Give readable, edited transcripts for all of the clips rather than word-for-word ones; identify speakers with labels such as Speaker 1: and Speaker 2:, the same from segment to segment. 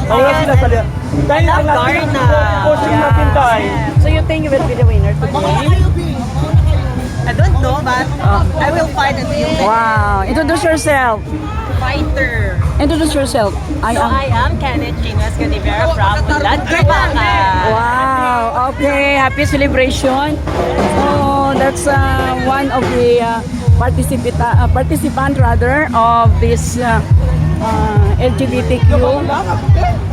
Speaker 1: Wala sila sa liya. Dahil ang ating coaching natin tayo.
Speaker 2: So you think you will be the winner today?
Speaker 3: I don't know, but I will fight until the
Speaker 2: Wow. Introduce yourself.
Speaker 3: fighter.
Speaker 2: Introduce yourself.
Speaker 3: So I am Kenneth Chingas Canivera from Bulan, Bulacan.
Speaker 2: Wow. Okay. Happy celebration. So that's one of the participant rather of this LGBTQ.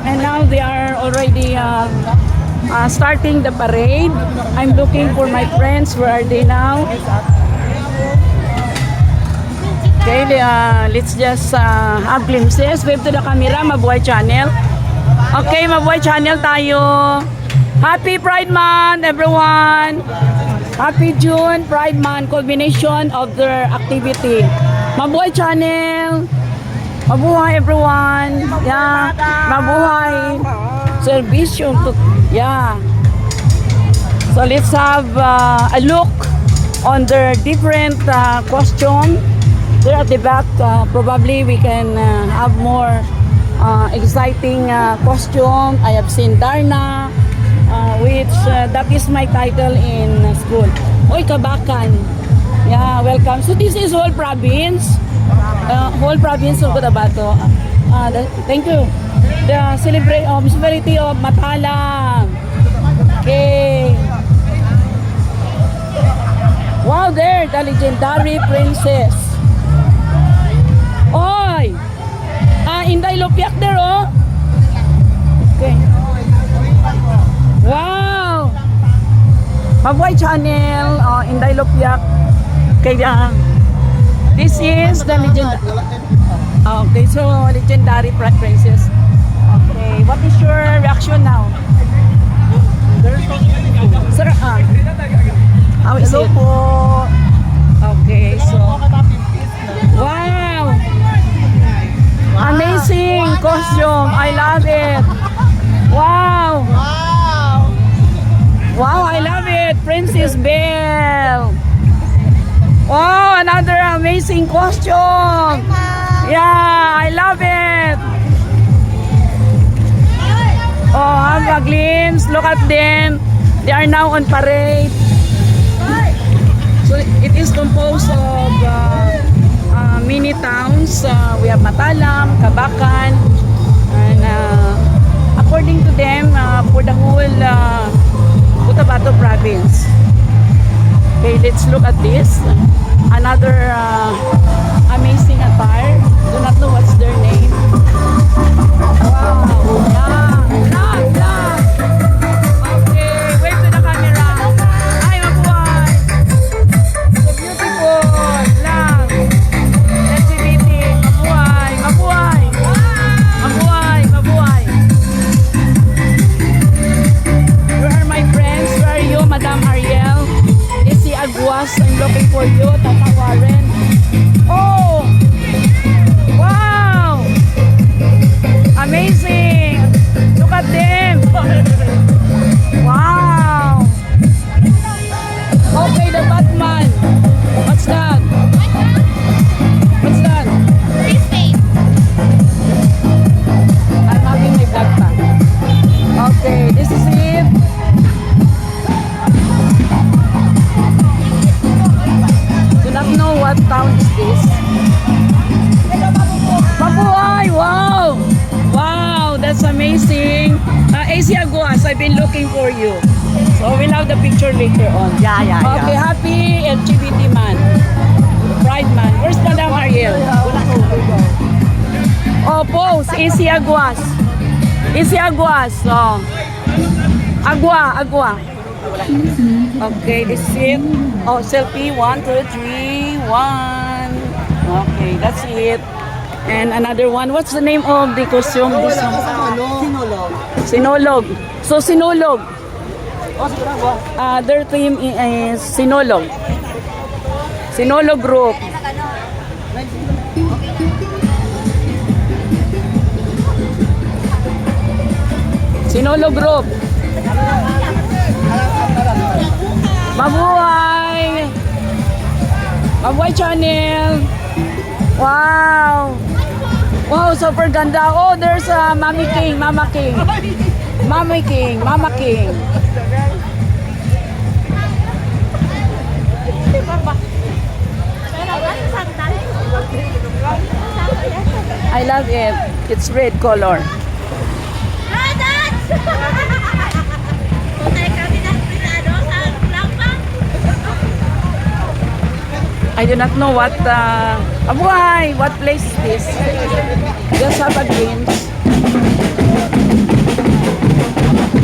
Speaker 2: And now they are already starting the parade. I'm looking for my friends. Where are they now? Okay, let's just have glimpses. Wave to the camera, Mabuhay Channel. Okay, Mabuhay Channel tayo. Happy Pride Month, everyone! Happy June Pride Month, culmination of their activity. Mabuhay Channel! Mabuhay, everyone! Yeah, mabuhay! Servisyo to, yeah. So let's have a look on their different costume. There at the back, probably we can have more exciting costume. I have seen Darna, which that is my title in school. Oy, Kabakan. Yeah, welcome. So this is whole province of Cotabato. Thank you. The municipality of Matalang. Okay. Wow, there, the legendary princess. Oy! Inday Lopiak there, oh. Okay. Wow! Mabuhay Channel, Inday Lopiak. Okay, this is the legend. Okay, so legendary princess. Okay, what is your reaction now? Sir, how is it? Okay, so wow! Amazing costume. I love it. Wow! Wow, I love it. Princess Belle. Wow, another amazing costume. Yeah, I love it. Oh, have a glimpse. Look at them. They are now on parade. So it is composed of mini towns. We have Matalam, Kabakan, and according to them, for the whole Cotabato province. Okay, let's look at this. Another amazing attire. Do not know what's their name. Wow! Lang! Okay, wave to the camera. Ay, mabuhay! So beautiful! Lang! LGBT! Mabuhay! Mabuhay! Mabuhay! Mabuhay! Where are my friends? Where are you, Madam Ariel? Isi Aguas, I'm looking for you. Tata Warren. Oh! Wow! Amazing! Look at them! Wow! Okay, the Batman. What's that? What's that? I'm having my vlog pa. Okay, this is it. Do not know what town is this. Mabuhay! Wow! Wow, that's amazing. AC Aguas, I've been looking for you. So we'll have the picture later on.
Speaker 3: Yeah.
Speaker 2: Okay, happy LGBT man. Pride man. Where's Madam Ariel? Oh, pose. AC Aguas. AC Aguas. Oh. Agua. Okay, this is it. Oh, selfie. 1, 2, 3. 1. Okay, that's it. And another one. What's the name of the costume? This one? Sinolog. So, Sinolog. Their team is Sinolog. Sinolog group. Sinolog group. Mabuhay! Mabuhay Channel! Wow! Wow, super ganda. Oh, there's Mami King, Mama King. Mami King, Mama King. I love it. It's red color. I do not know what why, what place is this? Just have a glimpse.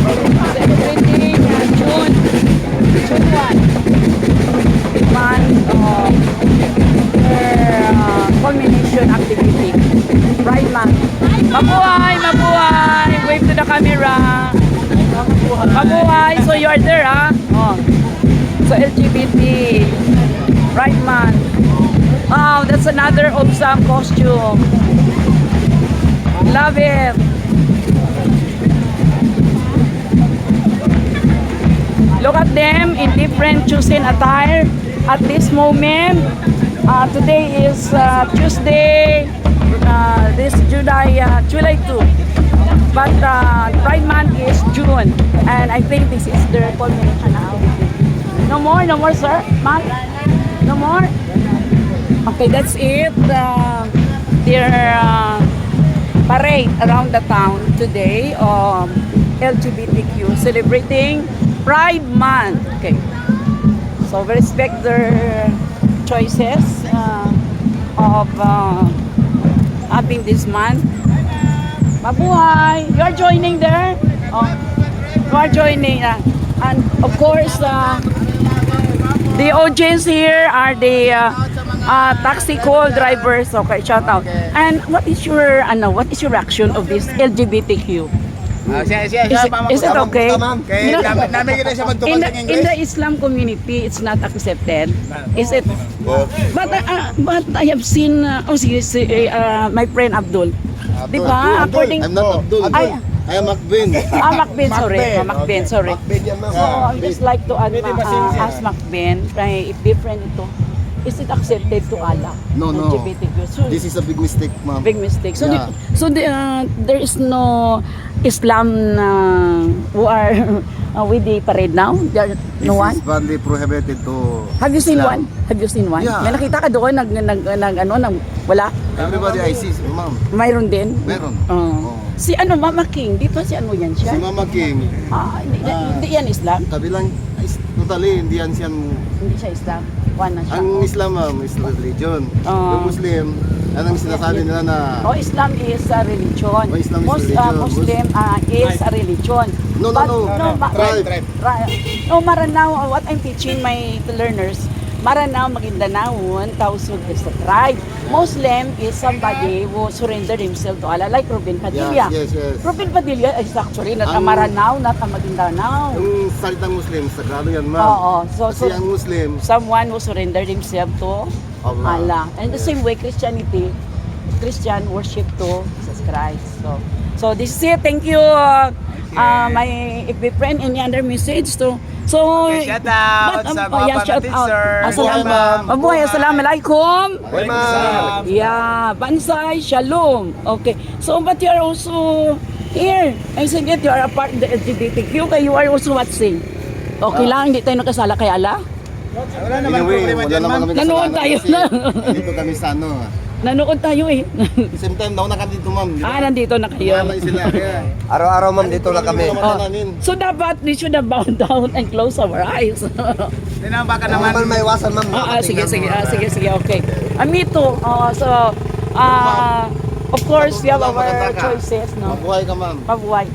Speaker 2: Celebrating June 1 month of their culmination activity. Pride Month. Mabuhay! Mabuhay! Wave to the camera. Mabuhay! So you are there, ha? Oh. So LGBT. Pride Month. Wow, that's another Obsam costume. Love it. Look at them in different choosing attire at this moment. Today is Tuesday, this July 2. But Pride Month is June, and I think this is their culmination now. No more, sir, ma'am. No more? Okay, that's it. Their parade around the town today of LGBTQ celebrating Pride Month. Okay. So we respect their choices of having this month. Mabuhay! You're joining there? Oh, you are joining. And of course, the audience here are the taxi call drivers. Okay, shout out. And what is your reaction of this LGBTQ? Is it okay? You know, in the Islam community, it's not accepted. Is it? But I have seen my friend Abdul. Di ba? According
Speaker 4: I'm not Abdul. I am Macbin.
Speaker 2: Macbin, sorry. Macbin, sorry. So, I just like to ask Macbin, if different ito, is it accepted to Allah?
Speaker 4: No.
Speaker 2: LGBTQ? So,
Speaker 4: This is a big mistake, ma'am.
Speaker 2: big mistake. So,
Speaker 4: Yeah.
Speaker 2: there is no Islam who are with the parade now? There
Speaker 4: This
Speaker 2: no one?
Speaker 4: is badly prohibited to
Speaker 2: Have you seen
Speaker 4: Islam.
Speaker 2: one? Have you seen one?
Speaker 4: Yeah.
Speaker 2: May nakita ka doon, wala?
Speaker 4: Everybody I see, ma'am.
Speaker 2: Mayroon din?
Speaker 4: Meron.
Speaker 2: Oh.
Speaker 4: Oh.
Speaker 2: Si Mama King, dito si ano yan siya?
Speaker 4: Si Mama King,
Speaker 2: Hindi yan Islam?
Speaker 4: kabilang totally hindi yan siya.
Speaker 2: Hindi siya Islam. One na siya.
Speaker 4: Ang Islam, ma'am, is religion. Yung Muslim, anong sinasabi nila na
Speaker 2: Islam is a religion.
Speaker 4: Islam is religion.
Speaker 2: Muslim is a religion.
Speaker 4: No. Tribe.
Speaker 2: No, Maranao, what I'm teaching my learners, Maranao, Maguindanao, Tausug is a tribe. Muslim is somebody who surrendered himself to Allah, like Ruben Padilla.
Speaker 4: Yes.
Speaker 2: Ruben Padilla is actually not a
Speaker 4: Ang-
Speaker 2: Maranao, not a Maguindanao.
Speaker 4: Yung salitang Muslim, sagrado yan, ma'am.
Speaker 2: Oo. So,
Speaker 4: Kasi ang Muslim,
Speaker 2: someone who surrendered himself to
Speaker 4: Allah.
Speaker 2: Allah. And the same way, Christian worship to Jesus Christ. So this is it. Thank you, my FB friend. Any other message to? So,
Speaker 1: Shout out sa mga
Speaker 2: shout
Speaker 1: panatig,
Speaker 2: out.
Speaker 1: sir.
Speaker 2: Mabuhay, assalamualaikum.
Speaker 4: ma'am.
Speaker 2: Yeah, Bansay, Shalom. Okay. So, but you are also here. I said that you are a part of the LGBTQ, kaya you are also watching. Okay lang, hindi tayo nakasala kay Allah.
Speaker 1: Wala naman
Speaker 4: Anyway,
Speaker 1: problema
Speaker 4: wala
Speaker 1: dyan,
Speaker 4: naman
Speaker 1: ma'am.
Speaker 4: kami
Speaker 2: Nanood
Speaker 4: kasalanan
Speaker 2: tayo
Speaker 4: kasi
Speaker 2: na.
Speaker 4: Dito kami sa ano.
Speaker 2: Nanood tayo eh.
Speaker 4: Same time, nauna ka dito, ma'am.
Speaker 2: Nandito na kayo.
Speaker 4: Wala sila, kaya.
Speaker 5: Araw-araw ma'am dito lang kami.
Speaker 4: Kasama namin.
Speaker 2: So dapat we should have bowed down and close our eyes.
Speaker 1: Hindi naman baka
Speaker 5: Naman
Speaker 1: naman.
Speaker 5: may iwasan ma'am.
Speaker 2: Sige, okay. Me too. Of course, we have our choices, no?
Speaker 4: Mabuhay ka, ma'am.
Speaker 2: Mabuhay.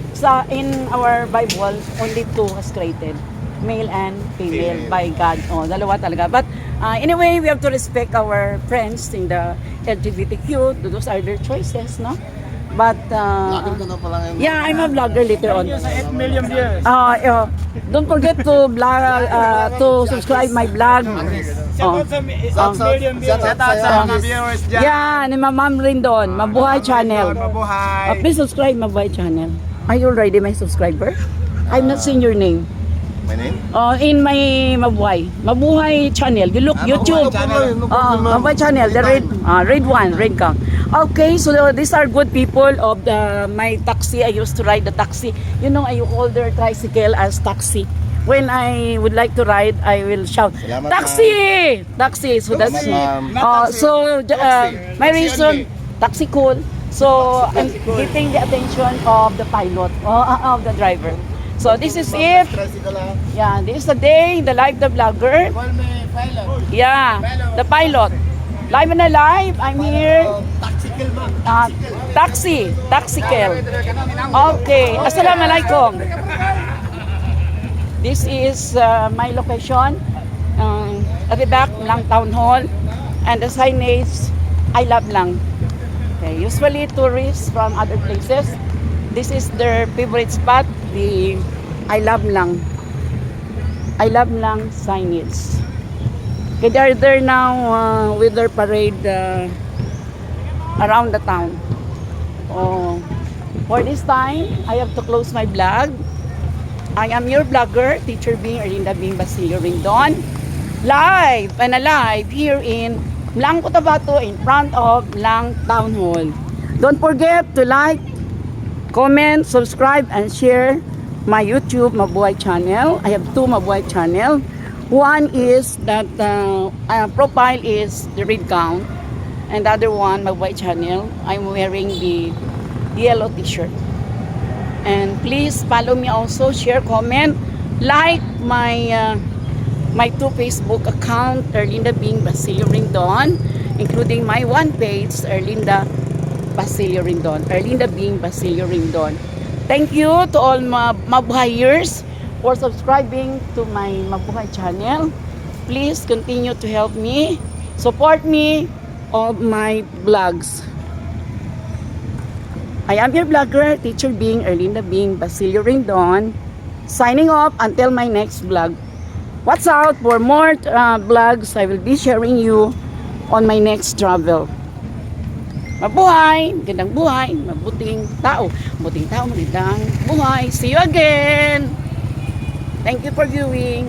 Speaker 2: In our Bible, only two was created. Male and female by God. Dalawa talaga. But anyway, we have to respect our friends in the LGBTQ. Those are their choices, no? But,
Speaker 4: Vlogger ka na pala ngayon.
Speaker 2: yeah, I'm a vlogger later on.
Speaker 1: Sa 8 million views.
Speaker 2: Don't forget to subscribe my blog.
Speaker 1: Shout out sa 8 million views. Shout out sa mga viewers dyan.
Speaker 2: Yeah, ni Ma'am rin doon. Mabuhay channel.
Speaker 1: Mabuhay.
Speaker 2: Please subscribe Mabuhay channel. Are you already my subscriber? I've not seen your name.
Speaker 4: My name?
Speaker 2: In my Mabuhay channel. You look YouTube.
Speaker 4: No problem, ma'am.
Speaker 2: Mabuhay channel, the red one, red ka. Okay, so these are good people of the my taxi. I used to ride the taxi. You know, I call their tricycle as taxi. When I would like to ride, I will shout,
Speaker 4: Salamat,
Speaker 2: taxi! Taxi! So that's
Speaker 4: Salamat, ma'am.
Speaker 2: my reason, taxi cool. So I'm getting the attention of the pilot, of the driver. So this is it. Yeah, this is the day in the life of the vlogger. Yeah, the pilot. Live and alive, I'm here. Taxical. Okay, assalamualaikum. This is my location at the back ng town hall, and the signage I love lang. Okay, usually tourists from other places, this is their favorite spot, the I love lang signage. Okay, they're there now with their parade around the town. For this time, I have to close my vlog. I am your vlogger, Teacher Bing, Erlinda Bing Basilio Rindon, live and alive here in Mlang Cotabato in front of Mlang Town Hall. Don't forget to like, comment, subscribe, and share my YouTube Mabuhay channel. I have two Mabuhay channel. One is that profile is the read count, and the other one, Mabuhay channel, I'm wearing the yellow t-shirt. And please follow me also, share, comment, like my my two Facebook account, Erlinda Bing Basilio Rindon, including my one page, Erlinda Basilio Rindon, Erlinda Bing Basilio Rindon. Thank you to all Mabuhayers for subscribing to my Mabuhay channel. Please continue to help me, support me of my vlogs. I am your vlogger, Teacher Bing, Erlinda Bing Basilio Rindon, signing off until my next vlog. Watch out for more vlogs I will be sharing you on my next travel. Mabuhay, magandang buhay, mabuting tao, magandang buhay. See you again. Thank you for viewing.